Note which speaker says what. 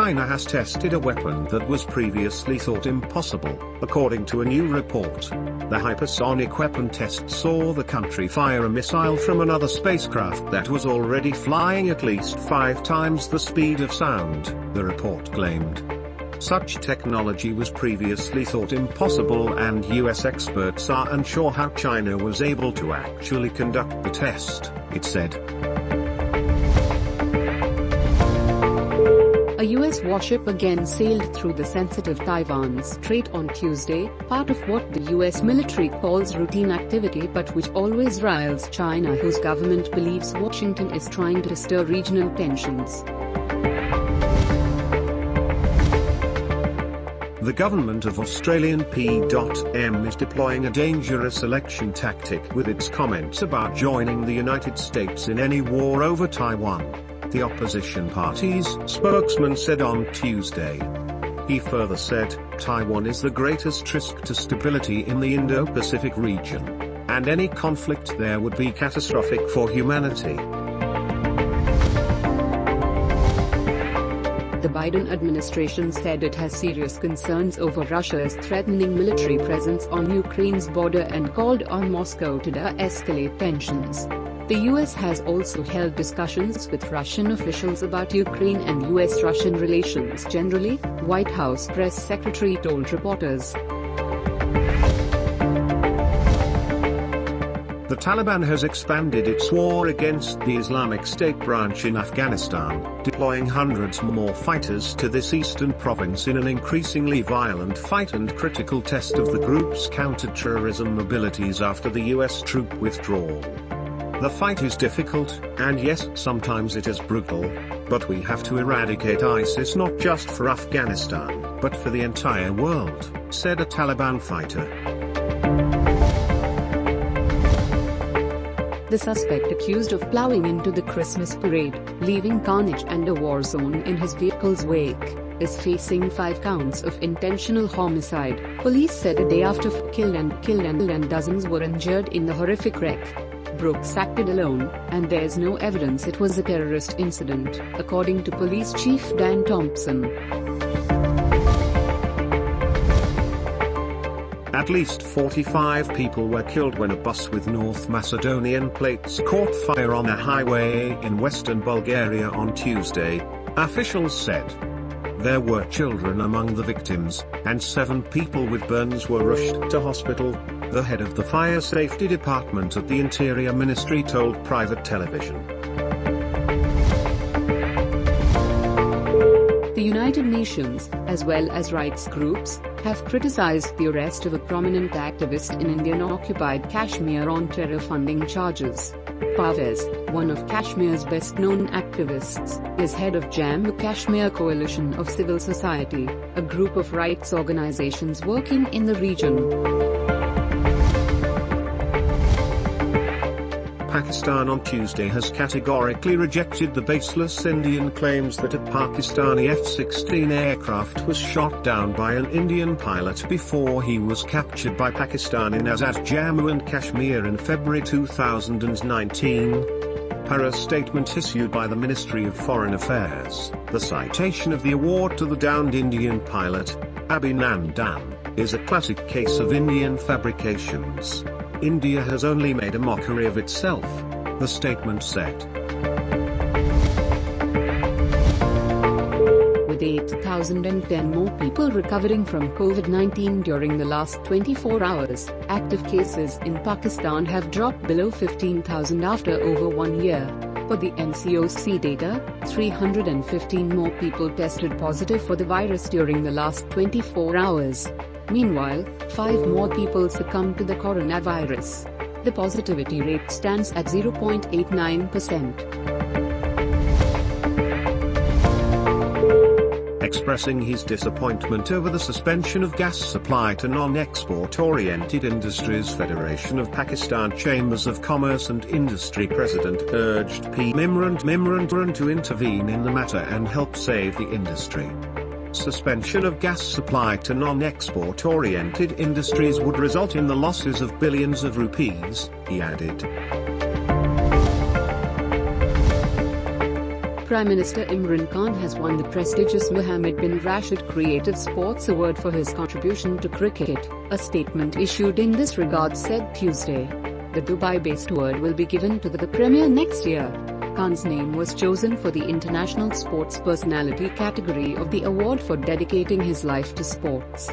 Speaker 1: China has tested a weapon that was previously thought impossible, according to a new report. The hypersonic weapon test saw the country fire a missile from another spacecraft that was already flying at least 5 times the speed of sound, the report claimed. Such technology was previously thought impossible, and US experts are unsure how China was able to actually conduct the test, it said.
Speaker 2: A U.S. warship again sailed through the sensitive Taiwan Strait on Tuesday, part of what the U.S. military calls routine activity but which always riles China, whose government believes Washington is trying to stir regional tensions.
Speaker 1: The government of Australian P.M. is deploying a dangerous election tactic with its comments about joining the United States in any war over Taiwan, the opposition party's spokesman said on Tuesday. He further said, Taiwan is the greatest risk to stability in the Indo-Pacific region, and any conflict there would be catastrophic for humanity.
Speaker 2: The Biden administration said it has serious concerns over Russia's threatening military presence on Ukraine's border and called on Moscow to de-escalate tensions. The U.S. has also held discussions with Russian officials about Ukraine and U.S.-Russian relations generally, White House press secretary told reporters.
Speaker 1: The Taliban has expanded its war against the Islamic State branch in Afghanistan, deploying hundreds more fighters to this eastern province in an increasingly violent fight and critical test of the group's counter-terrorism abilities after the U.S. troop withdrawal. The fight is difficult, and yes, sometimes it is brutal, but we have to eradicate ISIS not just for Afghanistan, but for the entire world, said a Taliban fighter.
Speaker 2: The suspect, accused of plowing into the Christmas parade, leaving carnage and a war zone in his vehicle's wake, is facing 5 counts of intentional homicide, police said a day after killed and dozens were injured in the horrific wreck. Brooks acted alone, and there's no evidence it was a terrorist incident, according to Police Chief Dan Thompson.
Speaker 1: At least 45 people were killed when a bus with North Macedonian plates caught fire on a highway in western Bulgaria on Tuesday, officials said. There were children among the victims, and 7 people with burns were rushed to hospital, the head of the Fire Safety Department at the Interior Ministry told private television.
Speaker 2: The United Nations, as well as rights groups, have criticized the arrest of a prominent activist in Indian-occupied Kashmir on terror funding charges. Parvez, one of Kashmir's best-known activists, is head of Jammu Kashmir Coalition of Civil Society, a group of rights organizations working in the region.
Speaker 1: Pakistan on Tuesday has categorically rejected the baseless Indian claims that a Pakistani F-16 aircraft was shot down by an Indian pilot before he was captured by Pakistan in Azad, Jammu and Kashmir in February 2019. Per a statement issued by the Ministry of Foreign Affairs, the citation of the award to the downed Indian pilot, Abhinandan, is a classic case of Indian fabrications. India has only made a mockery of itself, the statement said.
Speaker 2: With 8,010 more people recovering from COVID-19 during the last 24 hours, active cases in Pakistan have dropped below 15,000 after over 1 year. For the NCOC data, 315 more people tested positive for the virus during the last 24 hours. Meanwhile, 5 more people succumbed to the coronavirus. The positivity rate stands at 0.89%.
Speaker 1: Expressing his disappointment over the suspension of gas supply to non-export-oriented industries, Federation of Pakistan Chambers of Commerce and Industry President urged P. Imran to intervene in the matter and help save the industry. Suspension of gas supply to non-export-oriented industries would result in the losses of billions of rupees, he added.
Speaker 2: Prime Minister Imran Khan has won the prestigious Mohammed bin Rashid Creative Sports Award for his contribution to cricket. A statement issued in this regard said Tuesday. The Dubai-based award will be given to the Premier next year. Khan's name was chosen for the International Sports Personality category of the award for dedicating his life to sports.